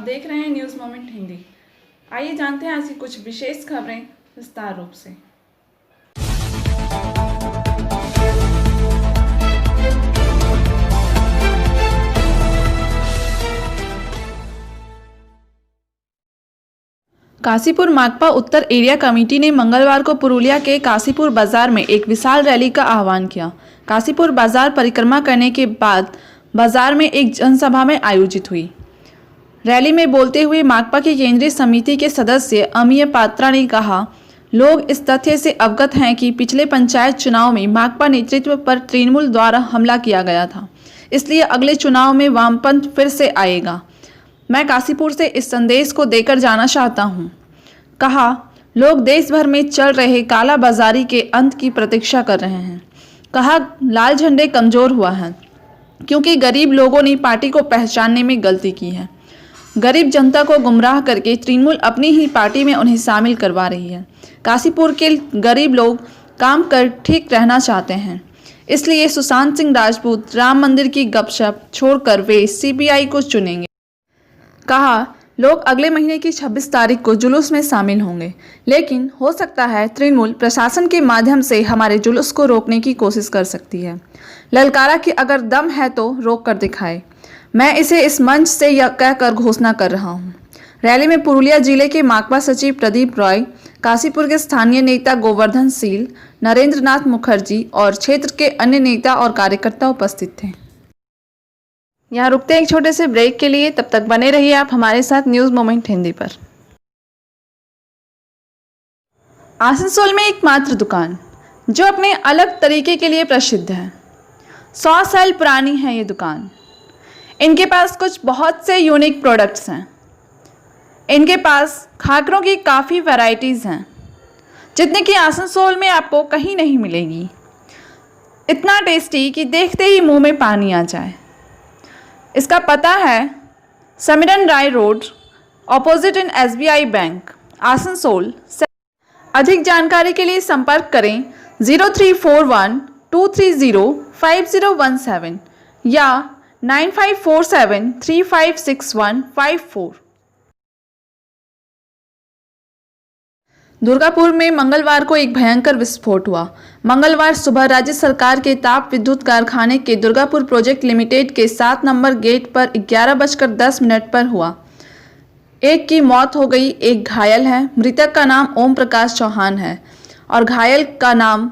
देख रहे हैं न्यूज़ मोमेंट हिंदी। आइए जानते हैं आज की कुछ विशेष खबरें विस्तार रूप से। काशीपुर माकपा उत्तर एरिया कमेटी ने मंगलवार को पुरुलिया के काशीपुर बाजार में एक विशाल रैली का आह्वान किया। काशीपुर बाजार परिक्रमा करने के बाद बाजार में एक जनसभा में आयोजित हुई। रैली में बोलते हुए माकपा की केंद्रीय समिति के सदस्य अमीय पात्रा ने कहा, लोग इस तथ्य से अवगत हैं कि पिछले पंचायत चुनाव में माकपा नेतृत्व पर तृणमूल द्वारा हमला किया गया था, इसलिए अगले चुनाव में वामपंथ फिर से आएगा। मैं काशीपुर से इस संदेश को देकर जाना चाहता हूँ। कहा, लोग देश भर में चल रहे काला बाजारी के अंत की प्रतीक्षा कर रहे हैं। कहा, लाल झंडे कमजोर हुआ है क्योंकि गरीब लोगों ने पार्टी को पहचानने में गलती की है। गरीब जनता को गुमराह करके तृणमूल अपनी ही पार्टी में उन्हें शामिल करवा रही है। काशीपुर के गरीब लोग काम कर ठीक रहना चाहते हैं, इसलिए सुशांत सिंह राजपूत राम मंदिर की गपशप छोड़कर वे सीपीआई को चुनेंगे। कहा, लोग अगले महीने की 26 तारीख को जुलूस में शामिल होंगे, लेकिन हो सकता है तृणमूल प्रशासन के माध्यम से हमारे जुलूस को रोकने की कोशिश कर सकती है। ललकारा कि अगर दम है तो रोक कर दिखाए। मैं इसे इस मंच से यह कहकर घोषणा कर रहा हूँ। रैली में पुरुलिया जिले के माकपा सचिव प्रदीप रॉय, काशीपुर के स्थानीय नेता गोवर्धन सील, नरेंद्र नाथ मुखर्जी और क्षेत्र के अन्य नेता और कार्यकर्ता उपस्थित थे। यहाँ रुकते हैं एक छोटे से ब्रेक के लिए, तब तक बने रहिए आप हमारे साथ न्यूज़ मोमेंट हिंदी पर। आसनसोल में एकमात्र दुकान जो अपने अलग तरीके के लिए प्रसिद्ध है। 100 साल पुरानी है ये दुकान। इनके पास कुछ बहुत से यूनिक प्रोडक्ट्स हैं। इनके पास खाकरों की काफ़ी वैरायटीज़ हैं, जितने कि आसनसोल में आपको कहीं नहीं मिलेगी। इतना टेस्टी कि देखते ही मुंह में पानी आ जाए। इसका पता है Samiran Roy road, opposite in SBI bank, Asansol. अधिक जानकारी के लिए संपर्क करें 0341-230-5017 या 9547356154। दुर्गापुर में मंगलवार को एक भयंकर विस्फोट हुआ। मंगलवार सुबह राज्य सरकार के ताप विद्युत कारखाने के दुर्गापुर प्रोजेक्ट लिमिटेड के 7 नंबर गेट पर 11:10 पर हुआ। एक की मौत हो गई, एक घायल है। मृतक का नाम ओम प्रकाश चौहान है और घायल का नाम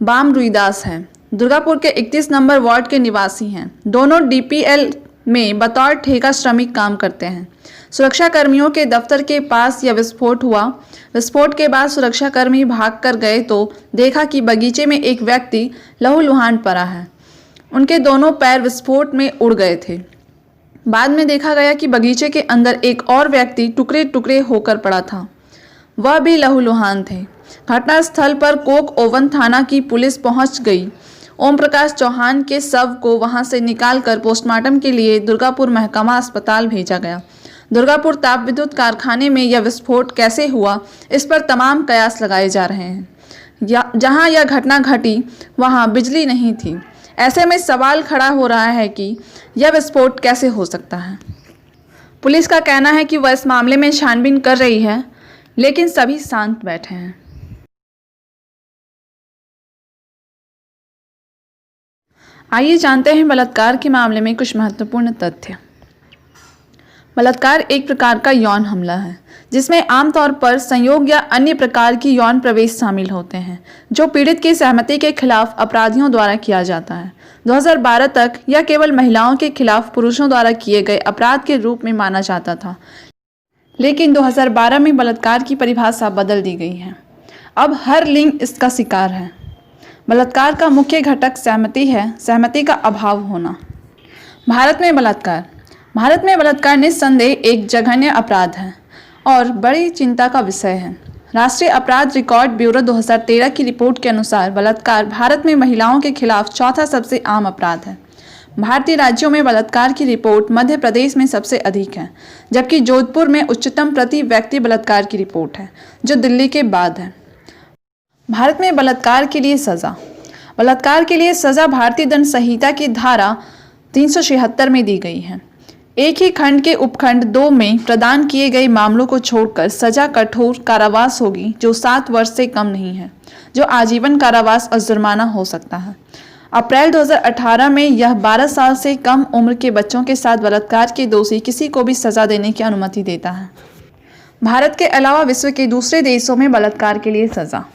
बाम रुईदास है। दुर्गापुर के 31 नंबर वार्ड के निवासी हैं। दोनों DPL में बतौर ठेका श्रमिक काम करते हैं। सुरक्षा कर्मियों के दफ्तर के पास यह विस्फोट हुआ। विस्फोट के बाद सुरक्षाकर्मी भागकर गए तो देखा कि बगीचे में एक व्यक्ति लहूलुहान पड़ा है। उनके दोनों पैर विस्फोट में उड़ गए थे। बाद में देखा गया कि बगीचे के अंदर एक और व्यक्ति टुकड़े टुकड़े होकर पड़ा था, वह भी लहूलुहान थे। घटनास्थल पर कोक ओवन थाना की पुलिस पहुंच गई। ओम प्रकाश चौहान के शव को वहां से निकालकर पोस्टमार्टम के लिए दुर्गापुर महकमा अस्पताल भेजा गया। दुर्गापुर ताप विद्युत कारखाने में यह विस्फोट कैसे हुआ, इस पर तमाम कयास लगाए जा रहे हैं। जहां यह घटना घटी वहां बिजली नहीं थी। ऐसे में सवाल खड़ा हो रहा है कि यह विस्फोट कैसे हो सकता है। पुलिस का कहना है कि वह इस मामले में छानबीन कर रही है, लेकिन सभी शांत बैठे हैं। आइए जानते हैं बलात्कार के मामले में कुछ महत्वपूर्ण तथ्य। बलात्कार एक प्रकार का यौन हमला है, जिसमें आमतौर पर संयोग या अन्य प्रकार की यौन प्रवेश शामिल होते हैं, जो पीड़ित की सहमति के खिलाफ अपराधियों द्वारा किया जाता है। 2012 तक यह केवल महिलाओं के खिलाफ पुरुषों द्वारा किए गए अपराध के रूप में माना जाता था, लेकिन 2012 में बलात्कार की परिभाषा बदल दी गई है। अब हर लिंग इसका शिकार है। बलात्कार का मुख्य घटक सहमति है, सहमति का अभाव होना। भारत में बलात्कार निस्संदेह एक जघन्य अपराध है और बड़ी चिंता का विषय है। राष्ट्रीय अपराध रिकॉर्ड ब्यूरो 2013 की रिपोर्ट के अनुसार बलात्कार भारत में महिलाओं के खिलाफ चौथा सबसे आम अपराध है। भारतीय राज्यों में बलात्कार की रिपोर्ट मध्य प्रदेश में सबसे अधिक है, जबकि जोधपुर में उच्चतम प्रति व्यक्ति बलात्कार की रिपोर्ट है, जो दिल्ली के बाद है। भारत में बलात्कार के लिए सजा भारतीय दंड संहिता की धारा 376 में दी गई है। एक ही खंड के उपखंड 2 में प्रदान किए गए मामलों को छोड़कर सजा कठोर कारावास होगी जो 7 वर्ष से कम नहीं है, जो आजीवन कारावास और जुर्माना हो सकता है। अप्रैल 2018 में यह 12 साल से कम उम्र के बच्चों के साथ बलात्कार के दोषी किसी को भी सजा देने की अनुमति देता है। भारत के अलावा विश्व के दूसरे देशों में बलात्कार के लिए सजा।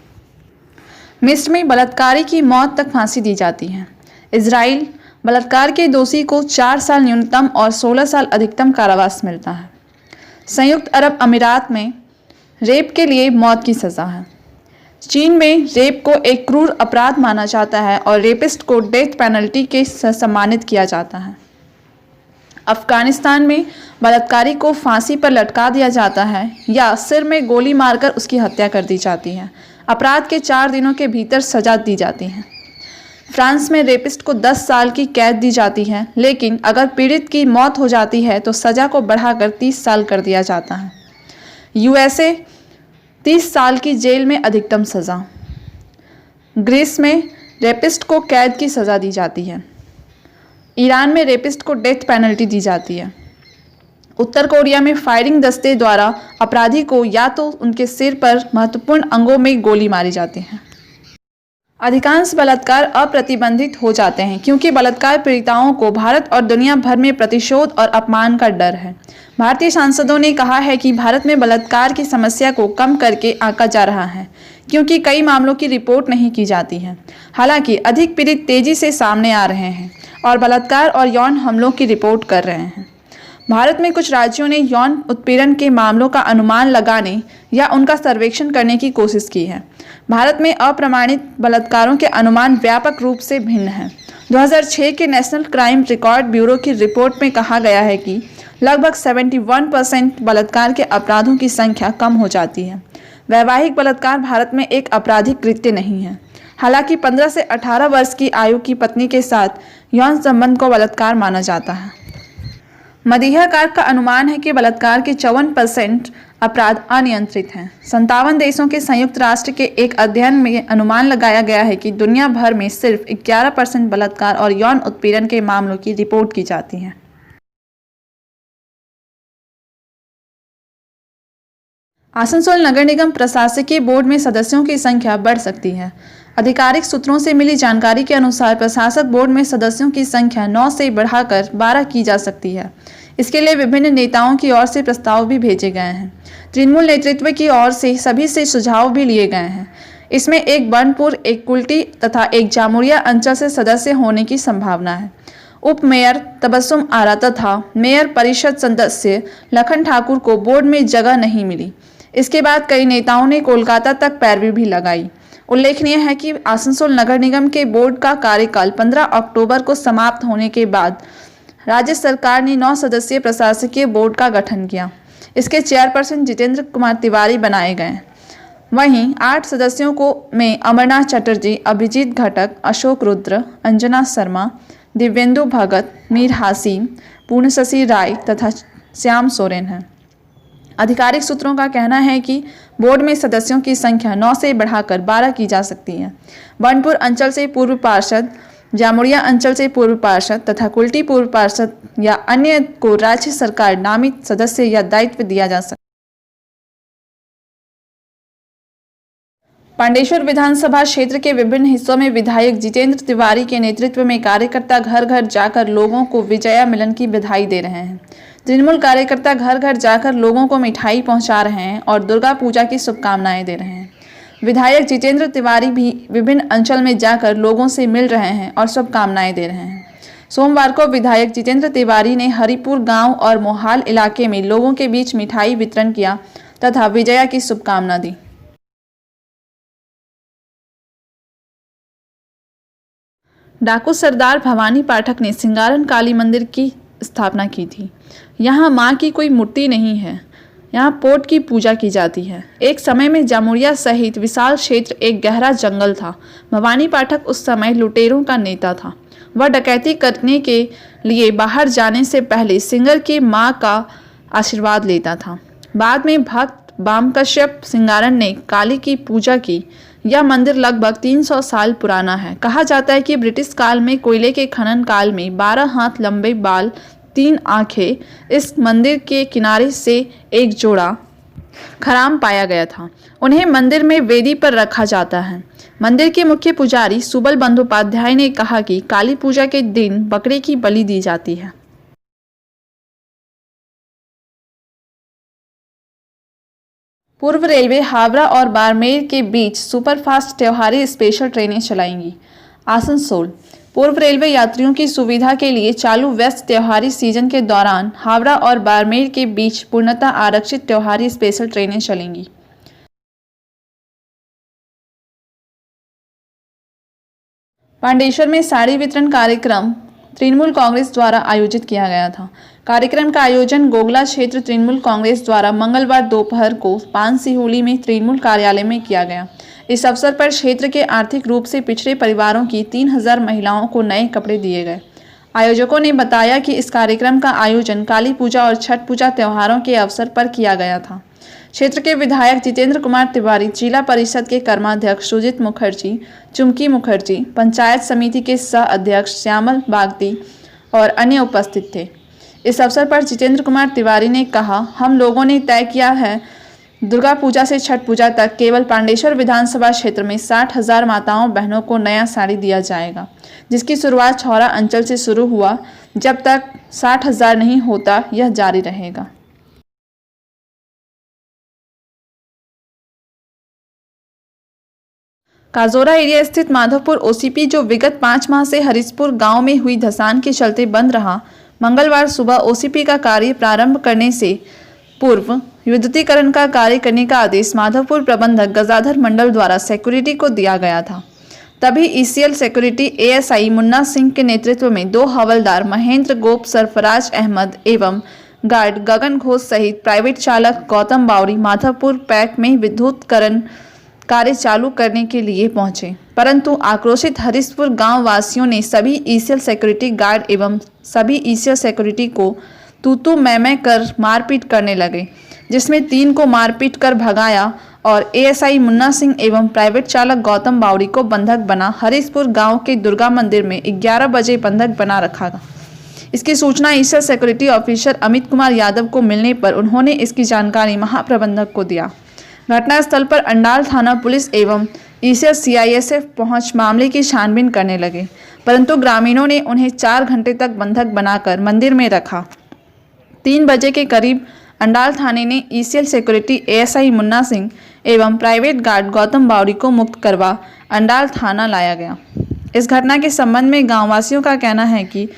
मिस्र में बलात्कारी की मौत तक फांसी दी जाती है। इजराइल बलात्कार के दोषी को 4 साल न्यूनतम और 16 साल अधिकतम कारावास मिलता है। संयुक्त अरब अमीरात में रेप के लिए मौत की सज़ा है। चीन में रेप को एक क्रूर अपराध माना जाता है और रेपिस्ट को डेथ पेनल्टी के सम्मानित किया जाता है। अफगानिस्तान में बलात्कारी को फांसी पर लटका दिया जाता है या सिर में गोली मारकर उसकी हत्या कर दी जाती है। अपराध के 4 दिनों के भीतर सजा दी जाती है। फ्रांस में रेपिस्ट को 10 साल की कैद दी जाती है, लेकिन अगर पीड़ित की मौत हो जाती है तो सजा को बढ़ाकर 30 साल कर दिया जाता है। यूएसए 30 साल की जेल में अधिकतम सज़ा। ग्रीस में रेपिस्ट को कैद की सज़ा दी जाती है। ईरान में रेपिस्ट को डेथ पेनल्टी दी जाती है। उत्तर कोरिया में फायरिंग दस्ते द्वारा अपराधी को या तो उनके सिर पर महत्वपूर्ण अंगों में गोली मारी जाती है। अधिकांश बलात्कार अप्रतिबंधित हो जाते हैं क्योंकि बलात्कार पीड़िताओं को भारत और दुनिया भर में प्रतिशोध और अपमान का डर है। भारतीय सांसदों ने कहा है कि भारत में बलात्कार की समस्या को कम करके आंका जा रहा है क्योंकि कई मामलों की रिपोर्ट नहीं की जाती है। हालांकि अधिक पीड़ित तेजी से सामने आ रहे हैं और बलात्कार और यौन हमलों की रिपोर्ट कर रहे हैं। भारत में कुछ राज्यों ने यौन उत्पीड़न के मामलों का अनुमान लगाने या उनका सर्वेक्षण करने की कोशिश की है। भारत में अप्रमाणित बलात्कारों के अनुमान व्यापक रूप से भिन्न हैं। 2006 के नेशनल क्राइम रिकॉर्ड ब्यूरो की रिपोर्ट में कहा गया है कि लगभग 71% बलात्कार के अपराधों की संख्या कम हो जाती है। वैवाहिक बलात्कार भारत में एक आपराधिक कृत्य नहीं है। हालांकि 15 से 18 वर्ष की आयु की पत्नी के साथ यौन संबंध को बलात्कार माना जाता है। मदीहा कार का अनुमान है कि बलात्कार के 54% अपराध अनियंत्रित हैं। 57 देशों के संयुक्त राष्ट्र के एक अध्ययन में अनुमान लगाया गया है कि दुनिया भर में सिर्फ 11% बलात्कार और यौन उत्पीड़न के मामलों की रिपोर्ट की जाती है। आसनसोल नगर निगम प्रशासकीय बोर्ड में सदस्यों की संख्या बढ़ सकती है। आधिकारिक सूत्रों से मिली जानकारी के अनुसार प्रशासक बोर्ड में सदस्यों की संख्या 9 से बढ़ाकर 12 की जा सकती है। इसके लिए विभिन्न नेताओं की ओर से प्रस्ताव भी भेजे गए हैं। तृणमूल नेतृत्व की ओर से सभी से सुझाव भी लिए गए हैं। इसमें एक बनपुर, एक कुल्टी तथा एक जामुरिया अंचल से सदस्य होने की संभावना है। उप मेयर तबस्सुम आरा तथा मेयर परिषद सदस्य लखन ठाकुर को बोर्ड में जगह नहीं मिली। इसके बाद कई नेताओं ने कोलकाता तक पैरवी भी लगाई। उल्लेखनीय है कि आसनसोल नगर निगम के बोर्ड का कार्यकाल 15 अक्टूबर को समाप्त होने के बाद राज्य सरकार ने 9 सदस्यीय प्रशासकीय बोर्ड का गठन किया। इसके चेयरपर्सन जितेंद्र कुमार तिवारी बनाए गए। वहीं 8 सदस्यों को में अमरनाथ चटर्जी, अभिजीत घटक, अशोक रुद्र, अंजना शर्मा, दिव्येंदु भगत, मीर हासिम, पूर्णशशि राय तथा श्याम सोरेन हैं। आधिकारिक सूत्रों का कहना है कि बोर्ड में सदस्यों की संख्या 9 से बढ़ाकर 12 की जा सकती है। बनपुर अंचल से पूर्व पार्षद, जामुरिया अंचल से पूर्व पार्षद तथा कुल्टी पूर्व पार्षद या अन्य को राज्य सरकार नामित सदस्य या दायित्व दिया जा सकता है। पांडेश्वर विधानसभा क्षेत्र के विभिन्न हिस्सों में विधायक जितेंद्र तिवारी के नेतृत्व में कार्यकर्ता घर घर जाकर लोगों को विजया मिलन की बधाई दे रहे हैं। तृणमूल कार्यकर्ता घर घर जाकर लोगों को मिठाई पहुंचा रहे हैं और दुर्गा पूजा की शुभकामनाएं दे रहे हैं। विधायक जितेंद्र तिवारी भी विभिन्न अंचल में जाकर लोगों से मिल रहे हैं और शुभकामनाएं दे रहे हैं। सोमवार को विधायक जितेंद्र तिवारी ने हरिपुर गांव और मोहाल इलाके में लोगों के बीच मिठाई वितरण किया तथा विजया की शुभकामना दी। डाकू सरदार भवानी पाठक ने सिंगारन काली मंदिर की स्थापना की थी। यहाँ माँ की कोई मूर्ति नहीं है, यहाँ पोट की पूजा की जाती है। एक समय में जामुरिया सहित विशाल क्षेत्र एक गहरा जंगल था। भवानी पाठक उस समय लुटेरों का नेता था। वह डकैती करने के लिए बाहर जाने से पहले सिंगर की माँ का आशीर्वाद लेता था। बाद में भक्त वामकश्यप सिंगारन ने काली की पूजा की। यह मंदिर लगभग 300 साल पुराना है। कहा जाता है कि ब्रिटिश काल में कोयले के खनन काल में 12 हाथ लंबे बाल 3 आंखें इस मंदिर के किनारे से एक जोड़ा खराम पाया गया था। उन्हें मंदिर में वेदी पर रखा जाता है। मंदिर के मुख्य पुजारी सुबल बंदोपाध्याय ने कहा कि काली पूजा के दिन बकरे की बलि दी जाती है। पूर्व रेलवे हावड़ा और बाड़मेर के बीच सुपरफास्ट त्योहारी स्पेशल ट्रेनें चलाएंगी। आसनसोल पूर्व रेलवे यात्रियों की सुविधा के लिए चालू व्यस्त त्योहारी सीजन के दौरान हावड़ा और बाड़मेर के बीच पूर्णतः आरक्षित त्योहारी स्पेशल ट्रेनें चलेंगी। पांडेश्वर में साड़ी वितरण कार्यक्रम तृणमूल कांग्रेस द्वारा आयोजित किया गया था। कार्यक्रम का आयोजन गोगला क्षेत्र तृणमूल कांग्रेस द्वारा मंगलवार दोपहर को पानसिहोली में तृणमूल कार्यालय में किया गया। इस अवसर पर क्षेत्र के आर्थिक रूप से पिछड़े परिवारों की 3000 महिलाओं को नए कपड़े दिए गए। आयोजकों ने बताया कि इस कार्यक्रम का आयोजन काली पूजा और छठ पूजा त्योहारों के अवसर पर किया गया था। क्षेत्र के विधायक जितेंद्र कुमार तिवारी, जिला परिषद के कर्माध्यक्ष सुजीत मुखर्जी, चुमकी मुखर्जी, पंचायत समिति के सह अध्यक्ष श्यामल बागदी और अन्य उपस्थित थे। इस अवसर पर जितेंद्र कुमार तिवारी ने कहा, हम लोगों ने तय किया है दुर्गा पूजा से छठ पूजा तक केवल पांडेश्वर विधानसभा क्षेत्र में 60,000 माताओं बहनों को नया साड़ी दिया जाएगा, जिसकी शुरुआत छौरा अंचल से शुरू हुआ। जब तक 60,000 नहीं होता यह जारी रहेगा। काजोरा एरिया स्थित माधवपुर ओसीपी, जो विगत 5 माह से हरिशपुर गांव में हुई धसान के चलते बंद रहा, मंगलवार सुबह ओसीपी का कार्य प्रारंभ करने से पूर्व विद्युतीकरण का कार्य करने का आदेश माधवपुर प्रबंधक गजाधर मंडल द्वारा सिक्योरिटी को दिया गया था। तभी ECL security ASI Munna Singh के नेतृत्व में 2 हवलदार महेंद्र गोप, सरफराज अहमद एवं गार्ड गगन घोष सहित प्राइवेट चालक गौतम बावरी माधवपुर पैक में विद्युतीकरण कार्य चालू करने के लिए पहुंचे, परंतु आक्रोशित हरिशपुर गांव वासियों ने सभी ईसीएल सिक्योरिटी गार्ड एवं सभी ईसीएल सिक्योरिटी को तू मैं कर मारपीट करने लगे, जिसमें 3 को मारपीट कर भगाया और एएसआई मुन्ना सिंह एवं प्राइवेट चालक गौतम बावरी को बंधक बना हरिशपुर गांव के दुर्गा मंदिर में 11 बजे बंधक बना रखा। इसकी सूचना ECL security officer Amit Kumar Yadav को मिलने पर उन्होंने इसकी जानकारी महाप्रबंधक को दिया। घटनास्थल पर अंडाल थाना पुलिस एवं ईसीएल सीआईएसएफ पहुंच मामले की छानबीन करने लगे, परंतु ग्रामीणों ने उन्हें 4 घंटे तक बंधक बनाकर मंदिर में रखा। 3 बजे के करीब अंडाल थाने ने ECL security ASI Munna Singh एवं प्राइवेट गार्ड गौतम बावरी को मुक्त करवा अंडाल थाना लाया गया। इस घटना के संबंध में गांववासियों का कहना है कि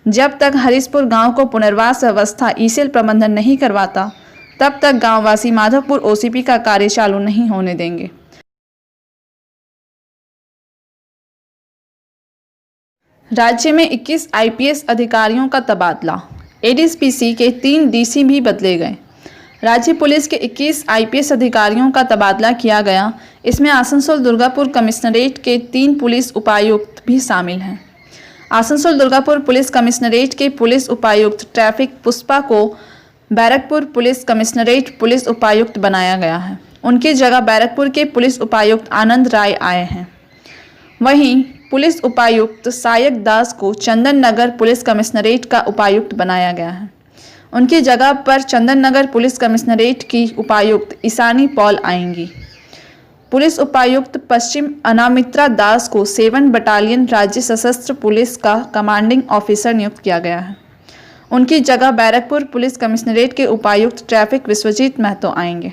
जब तक हरिशपुर गांव को पुनर्वास व्यवस्था ईसीएल प्रबंधन नहीं करवाता, तब तक गांववासी माधवपुर ओसीपी का कार्य चालू नहीं होने देंगे। राज्य में 21 आईपीएस अधिकारियों का तबादला, एडीसीपी के 3 डीसी भी बदले गए। राज्य पुलिस के 21 आईपीएस अधिकारियों का तबादला किया गया। इसमें आसनसोल दुर्गापुर कमिश्नरेट के 3 पुलिस उपायुक्त भी शामिल हैं। आसनसोल दुर्गापुर पुलिस कमिश्नरेट के पुलिस उपायुक्त ट्रैफिक पुष्पा को बैरकपुर पुलिस कमिश्नरेट पुलिस उपायुक्त बनाया गया है। उनकी जगह बैरकपुर के पुलिस उपायुक्त आनंद राय आए हैं। वहीं पुलिस उपायुक्त सायक दास को चंदन नगर पुलिस कमिश्नरेट का उपायुक्त बनाया गया है। उनकी जगह पर चंदन नगर पुलिस कमिश्नरेट की उपायुक्त ईशानी पॉल आएंगी। पुलिस उपायुक्त पश्चिम अनामित्रा दास को 7 बटालियन राज्य सशस्त्र पुलिस का कमांडिंग ऑफिसर नियुक्त किया गया है। उनकी जगह बैरकपुर पुलिस कमिश्नरेट के उपायुक्त ट्रैफिक विश्वजीत महतो आएंगे।